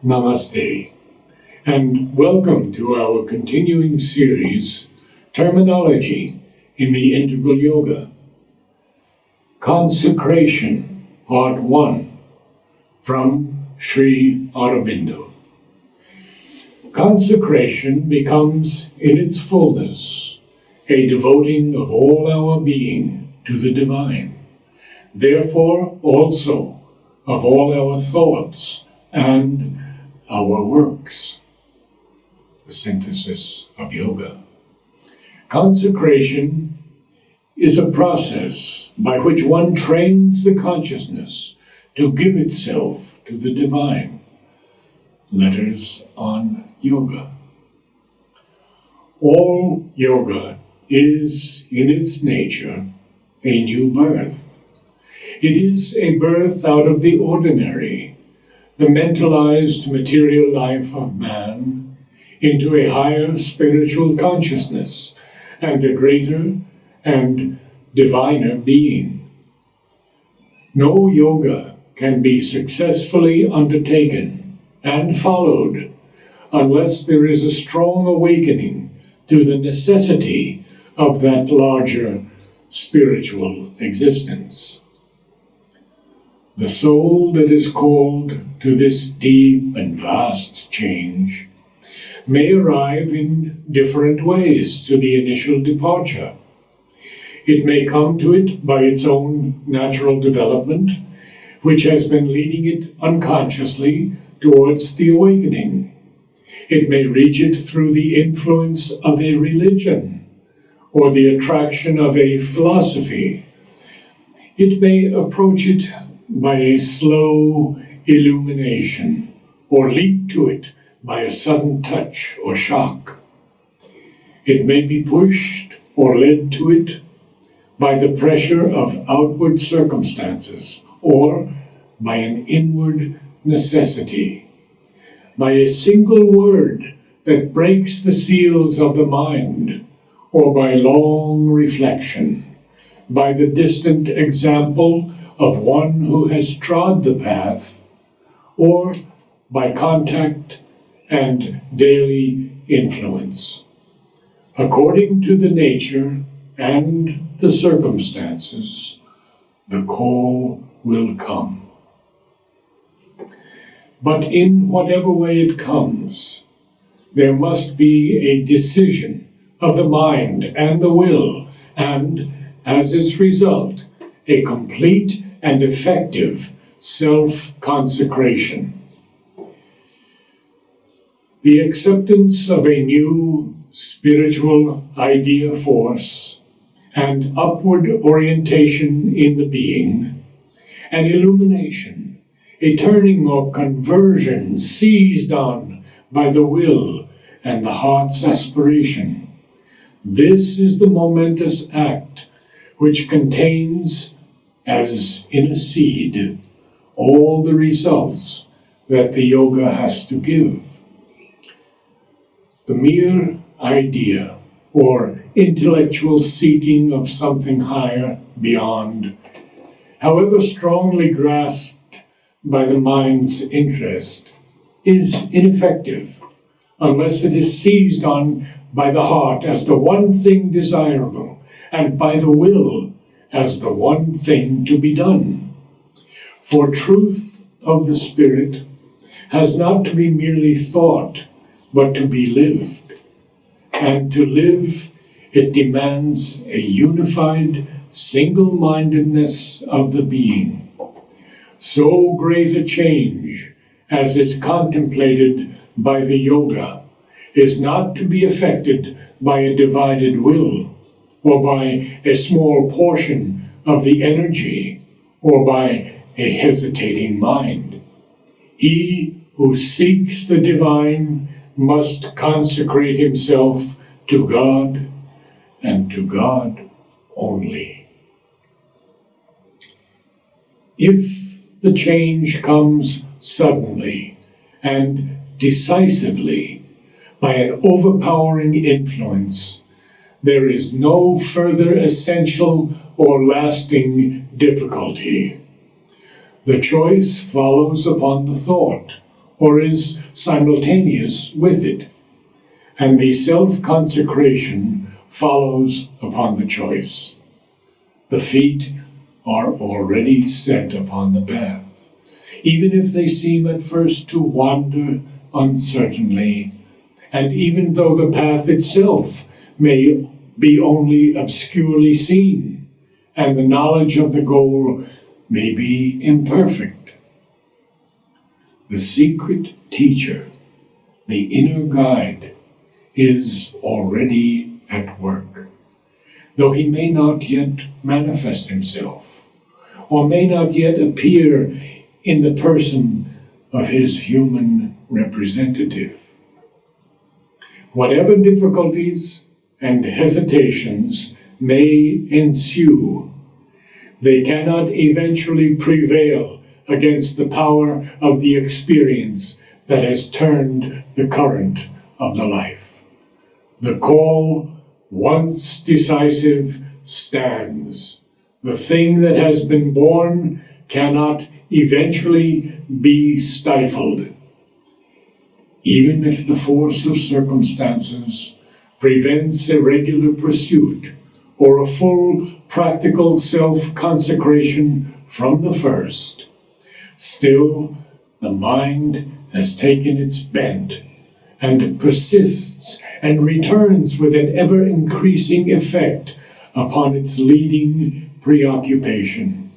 Namaste, and welcome to our continuing series, Terminology in the Integral Yoga. Consecration, Part 1, from Sri Aurobindo. Consecration becomes, in its fullness, a devoting of all our being to the divine, therefore also of all our thoughts and our works. The synthesis of yoga. Consecration is a process by which one trains the consciousness to give itself to the divine. Letters on Yoga. All yoga is, in its nature, a new birth. It is a birth out of the ordinary, the mentalized material life of man, into a higher spiritual consciousness and a greater and diviner being. No yoga can be successfully undertaken and followed unless there is a strong awakening to the necessity of that larger spiritual existence. The soul that is called to this deep and vast change may arrive in different ways to the initial departure. It may come to it by its own natural development, which has been leading it unconsciously towards the awakening. It may reach it through the influence of a religion or the attraction of a philosophy. It may approach it by a slow illumination, or leap to it by a sudden touch or shock. It may be pushed or led to it by the pressure of outward circumstances, or by an inward necessity, by a single word that breaks the seals of the mind, or by long reflection, by the distant example of one who has trod the path, or by contact and daily influence. According to the nature and the circumstances, the call will come. But in whatever way it comes, there must be a decision of the mind and the will, and, as its result, a complete and effective self-consecration. The acceptance of a new spiritual idea force and upward orientation in the being, an illumination, a turning or conversion seized on by the will and the heart's aspiration. This is the momentous act which contains, as in a seed, all the results that the yoga has to give. The mere idea or intellectual seeking of something higher beyond, however strongly grasped by the mind's interest, is ineffective unless it is seized on by the heart as the one thing desirable and by the will as the one thing to be done. For truth of the Spirit has not to be merely thought, but to be lived. And to live, it demands a unified single-mindedness of the being. So great a change as is contemplated by the yoga is not to be effected by a divided will, or by a small portion of the energy, or by a hesitating mind. He who seeks the divine must consecrate himself to God and to God only. If the change comes suddenly and decisively by an overpowering influence, there is no further essential or lasting difficulty. The choice follows upon the thought or is simultaneous with it, and the self-consecration follows upon the choice. The feet are already set upon the path, even if they seem at first to wander uncertainly, and even though the path itself may be only obscurely seen, and the knowledge of the goal may be imperfect. The secret teacher, the inner guide, is already at work, though he may not yet manifest himself, or may not yet appear in the person of his human representative. Whatever difficulties and hesitations may ensue, they cannot eventually prevail against the power of the experience that has turned the current of the life. The call, once decisive, stands. The thing that has been born cannot eventually be stifled. Even if the force of circumstances prevents a regular pursuit or a full practical self-consecration from the first, still the mind has taken its bent and persists and returns with an ever-increasing effect upon its leading preoccupation.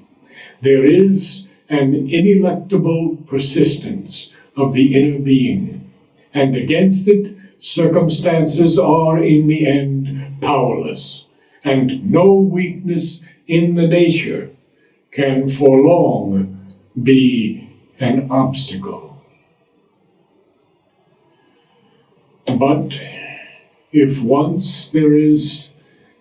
There is an ineluctable persistence of the inner being, and against it circumstances are in the end powerless, and no weakness in the nature can for long be an obstacle. But if once there is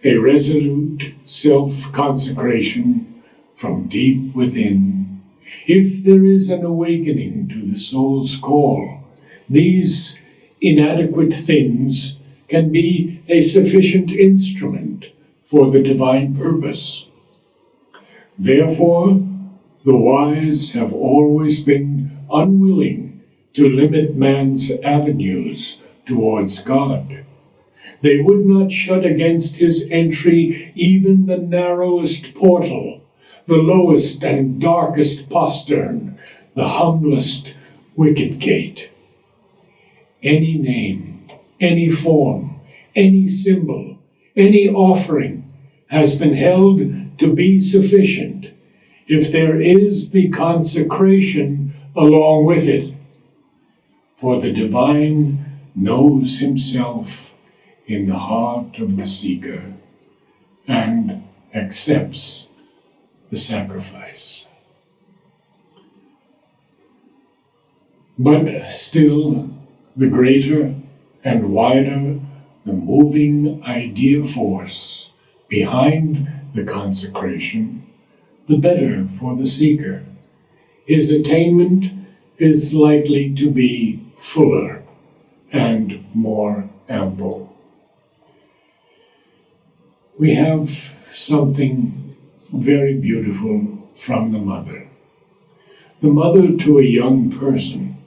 a resolute self-consecration from deep within, if there is an awakening to the soul's call, these inadequate things can be a sufficient instrument for the divine purpose. Therefore, the wise have always been unwilling to limit man's avenues towards God. They would not shut against his entry even the narrowest portal, the lowest and darkest postern, the humblest wicket gate. Any name, any form, any symbol, any offering has been held to be sufficient if there is the consecration along with it. For the divine knows himself in the heart of the seeker and accepts the sacrifice. But still, the greater and wider the moving idea force behind the consecration, the better for the seeker. His attainment is likely to be fuller and more ample. We have something very beautiful from the mother. The mother to a young person.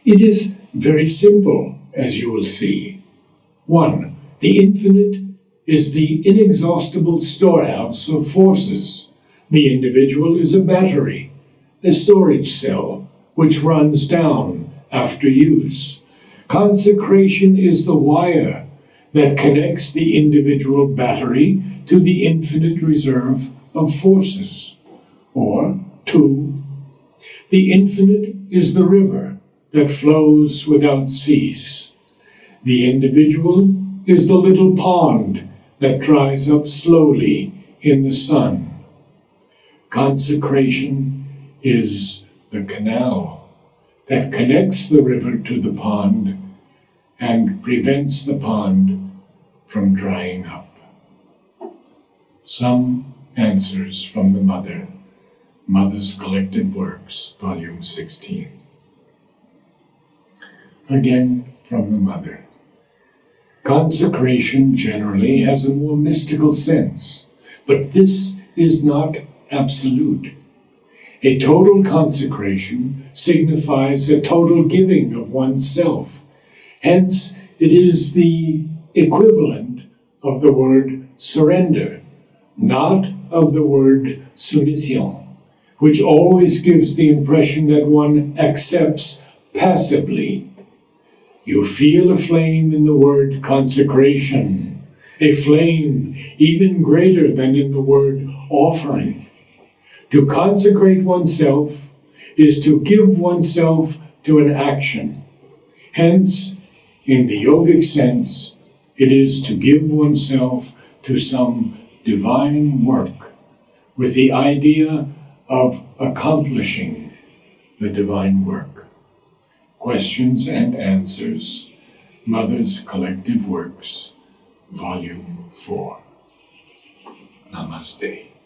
It is very simple, as you will see. 1. The infinite is the inexhaustible storehouse of forces. The individual is a battery, a storage cell, which runs down after use. Consecration is the wire that connects the individual battery to the infinite reserve of forces. Or 2. The infinite is the river that flows without cease. The individual is the little pond that dries up slowly in the sun. Consecration is the canal that connects the river to the pond and prevents the pond from drying up. Some answers from the Mother, Mother's Collected Works, Volume 16. Again from the Mother. Consecration generally has a more mystical sense, but this is not absolute. A total consecration signifies a total giving of oneself. Hence, it is the equivalent of the word surrender, not of the word soumission, which always gives the impression that one accepts passively. You feel a flame in the word consecration, a flame even greater than in the word offering. To consecrate oneself is to give oneself to an action. Hence, in the yogic sense, it is to give oneself to some divine work with the idea of accomplishing the divine work. Questions and Answers, Mother's Collective Works, Volume 4. Namaste.